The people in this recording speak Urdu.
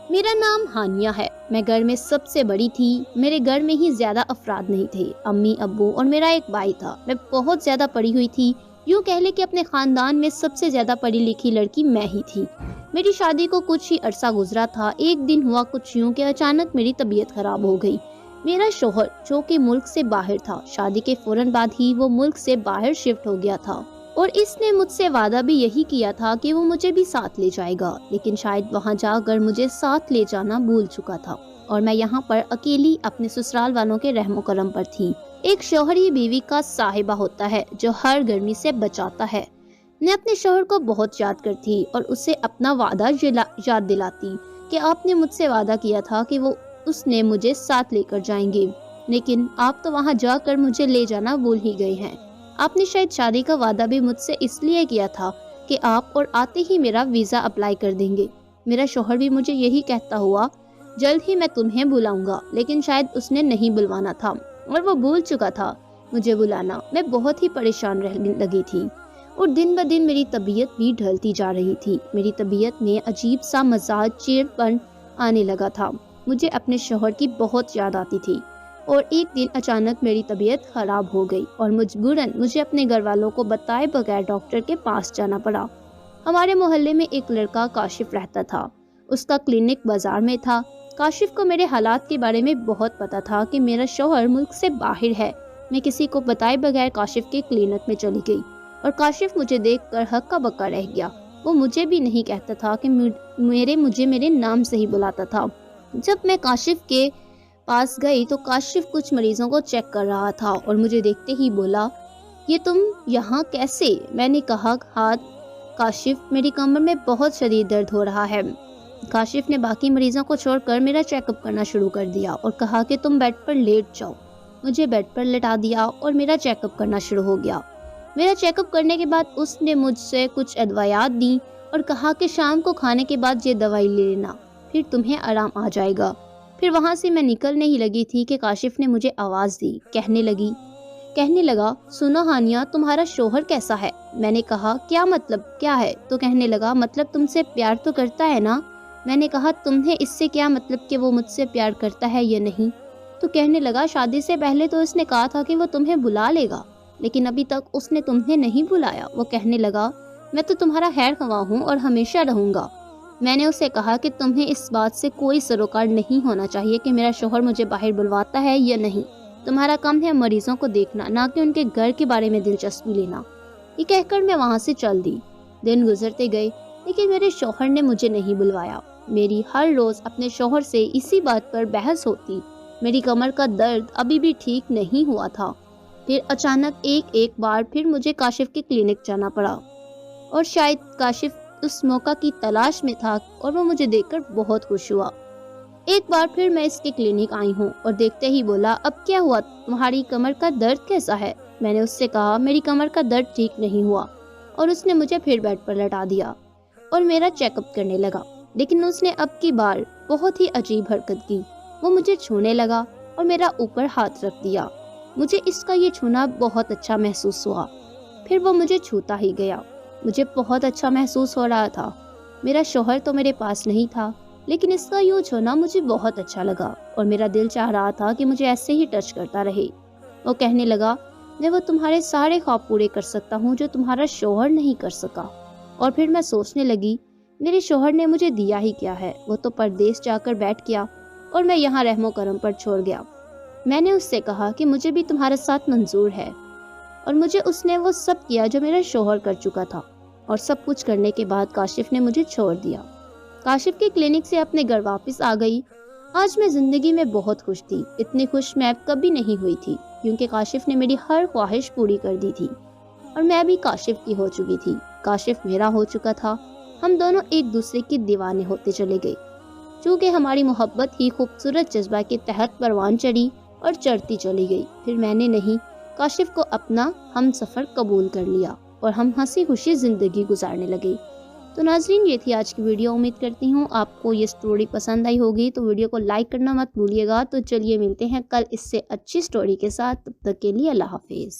میرا نام ہانیہ ہے۔ میں گھر میں سب سے بڑی تھی۔ میرے گھر میں ہی زیادہ افراد نہیں تھے، امی ابو اور میرا ایک بھائی تھا۔ میں بہت زیادہ پڑھی ہوئی تھی، یوں کہہ لے کہ اپنے خاندان میں سب سے زیادہ پڑھی لکھی لڑکی میں ہی تھی۔ میری شادی کو کچھ ہی عرصہ گزرا تھا، ایک دن ہوا کچھ یوں کہ اچانک میری طبیعت خراب ہو گئی۔ میرا شوہر جو کہ ملک سے باہر تھا، شادی کے فوراً بعد ہی وہ ملک سے باہر شفٹ ہو گیا تھا، اور اس نے مجھ سے وعدہ بھی یہی کیا تھا کہ وہ مجھے بھی ساتھ لے جائے گا، لیکن شاید وہاں جا کر مجھے ساتھ لے جانا بھول چکا تھا، اور میں یہاں پر اکیلی اپنے سسرال والوں کے رحم و کرم پر تھی۔ ایک شوہر ہی بیوی کا صاحبہ ہوتا ہے جو ہر گرمی سے بچاتا ہے۔ میں اپنے شوہر کو بہت یاد کرتی اور اسے اپنا وعدہ یاد دلاتی کہ آپ نے مجھ سے وعدہ کیا تھا کہ وہ اس نے مجھے ساتھ لے کر جائیں گے، لیکن آپ تو وہاں جا کر مجھے لے جانا بھول ہی گئے ہیں۔ آپ نے شاید شادی کا وعدہ بھی مجھ سے اس لیے کیا تھا کہ آپ اور آتے ہی میرا ویزا اپلائی کر دیں گے۔ میرا شوہر بھی مجھے یہی کہتا ہوا جلد ہی میں تمہیں بلاؤں گا، لیکن شاید اس نے نہیں بلوانا تھا اور وہ بھول چکا تھا مجھے بلانا۔ میں بہت ہی پریشان رہنے لگی تھی، اور دن بہ دن میری طبیعت بھی ڈھلتی جا رہی تھی۔ میری طبیعت میں عجیب سا مزاج چیڑپن آنے لگا تھا۔ مجھے اپنے شوہر کی بہت یاد آتی تھی، اور ایک دن اچانک میری طبیعت خراب ہو گئی اور مجبوراً مجھے اپنے گھر والوں کو بتائے بغیر ڈاکٹر کے پاس جانا پڑا۔ ہمارے محلے میں ایک لڑکا کاشف رہتا تھا، اس کا کلینک بازار میں تھا۔ کاشف کو میرے حالات کے بارے میں بہت پتا تھا کہ میرا شوہر ملک سے باہر ہے۔ میں کسی کو بتائے بغیر کاشف کے کلینک میں چلی گئی، اور کاشف مجھے دیکھ کر ہکا بکا رہ گیا۔ وہ مجھے بھی نہیں کہتا تھا کہ مجھے میرے نام سے ہی بلاتا تھا۔ جب میں کاشف کے پاس گئی تو کاشف کچھ مریضوں کو چیک کر رہا تھا، اور مجھے دیکھتے ہی بولا، یہ تم یہاں کیسے؟ میں نے کہا، کاشف میری کمر میں بہت شدید درد ہو رہا ہے۔ کاشف نے باقی مریضوں کو چھوڑ کر میرا چیک اپ کرنا شروع کر دیا اور کہا کہ تم بیڈ پر لیٹ جاؤ۔ مجھے بیڈ پر لٹا دیا اور میرا چیک اپ کرنا شروع ہو گیا۔ میرا چیک اپ کرنے کے بعد اس نے مجھ سے کچھ ادویات دیں اور کہا کہ شام کو کھانے کے بعد یہ دوائی لے لینا، پھر تمہیں آرام آ جائے گا۔ پھر وہاں سے میں نکلنے ہی لگی تھی کہ کاشف نے مجھے آواز دی، کہنے لگا، سنو ہانیہ، تمہارا شوہر کیسا ہے؟ میں نے کہا، کیا مطلب کیا ہے؟ تو کہنے لگا، مطلب تم سے پیار تو کرتا ہے نا؟ میں نے کہا، تمہیں اس سے کیا مطلب کہ وہ مجھ سے پیار کرتا ہے یا نہیں؟ تو کہنے لگا، شادی سے پہلے تو اس نے کہا تھا کہ وہ تمہیں بلا لے گا، لیکن ابھی تک اس نے تمہیں نہیں بلایا۔ وہ کہنے لگا، میں تو تمہارا خیر خواہ ہوں اور ہمیشہ رہوں گا۔ میں نے اسے کہا کہ تمہیں اس بات سے کوئی سروکار نہیں ہونا چاہیے کہ میرا شوہر مجھے باہر بلواتا ہے یا نہیں۔ تمہارا کام ہے مریضوں کو دیکھنا، نہ کہ ان کے گھر کے بارے میں دلچسپی لینا۔ یہ کہہ کر میں وہاں سے چل دی۔ دن گزرتے گئے، لیکن میرے شوہر نے مجھے نہیں بلوایا۔ میری ہر روز اپنے شوہر سے اسی بات پر بحث ہوتی۔ میری کمر کا درد ابھی بھی ٹھیک نہیں ہوا تھا۔ پھر اچانک ایک بار پھر مجھے کاشف کے کلینک جانا پڑا، اور شاید کاشف اس موقع کی تلاش میں تھا اور وہ مجھے دیکھ کر بہت خوش ہوا۔ ایک بار پھر میں اس کے کلینک آئی ہوں اور دیکھتے ہی بولا، اب کیا ہوا؟ تمہاری کمر کا درد کیسا ہے؟ میں نے اس سے کہا، میری کمر کا درد ٹھیک نہیں ہوا، اور اس نے مجھے پھر بیڈ پر لٹا دیا اور میرا چیک اپ کرنے لگا۔ لیکن اس نے اب کی بار بہت ہی عجیب حرکت کی۔ وہ مجھے چھونے لگا اور میرا اوپر ہاتھ رکھ دیا۔ مجھے اس کا یہ چھونا بہت اچھا محسوس ہوا۔ پھر وہ مجھے چھوتا ہی گیا۔ مجھے بہت اچھا محسوس ہو رہا تھا۔ میرا شوہر تو میرے پاس نہیں تھا، لیکن اس کا یوں چھونا مجھے بہت اچھا لگا، اور میرا دل چاہ رہا تھا کہ مجھے ایسے ہی ٹچ کرتا رہے۔ وہ کہنے لگا، میں وہ تمہارے سارے خواب پورے کر سکتا ہوں جو تمہارا شوہر نہیں کر سکا۔ اور پھر میں سوچنے لگی، میرے شوہر نے مجھے دیا ہی کیا ہے؟ وہ تو پردیس جا کر بیٹھ گیا اور میں یہاں رحم و کرم پر چھوڑ گیا۔ میں نے اس سے کہا کہ مجھے بھی تمہارے ساتھ منظور ہے، اور مجھے اس نے وہ سب کیا جو میرا شوہر کر چکا تھا، اور سب کچھ کرنے کے بعد کاشف نے مجھے چھوڑ دیا۔ کاشف کے کلینک سے اپنے گھر واپس آ گئی۔ آج میں زندگی میں بہت خوش تھی، اتنی خوش میں اب کبھی نہیں ہوئی تھی، کیونکہ کاشف نے میری ہر خواہش پوری کر دی تھی، اور میں بھی کاشف کی ہو چکی تھی۔ کاشف میرا ہو چکا تھا۔ ہم دونوں ایک دوسرے کے دیوانے ہوتے چلے گئے۔ چونکہ ہماری محبت ہی خوبصورت جذبہ کے تحت پروان چڑھی اور چڑھتی چلی گئی، پھر میں نے نہیں، کاشف کو اپنا ہم سفر قبول کر لیا، اور ہم ہنسی خوشی زندگی گزارنے لگے۔ تو ناظرین، یہ تھی آج کی ویڈیو۔ امید کرتی ہوں آپ کو یہ سٹوری پسند آئی ہوگی، تو ویڈیو کو لائک کرنا مت بھولیے گا۔ تو چلیے ملتے ہیں کل اس سے اچھی سٹوری کے ساتھ، تب تک کے لیے اللہ حافظ۔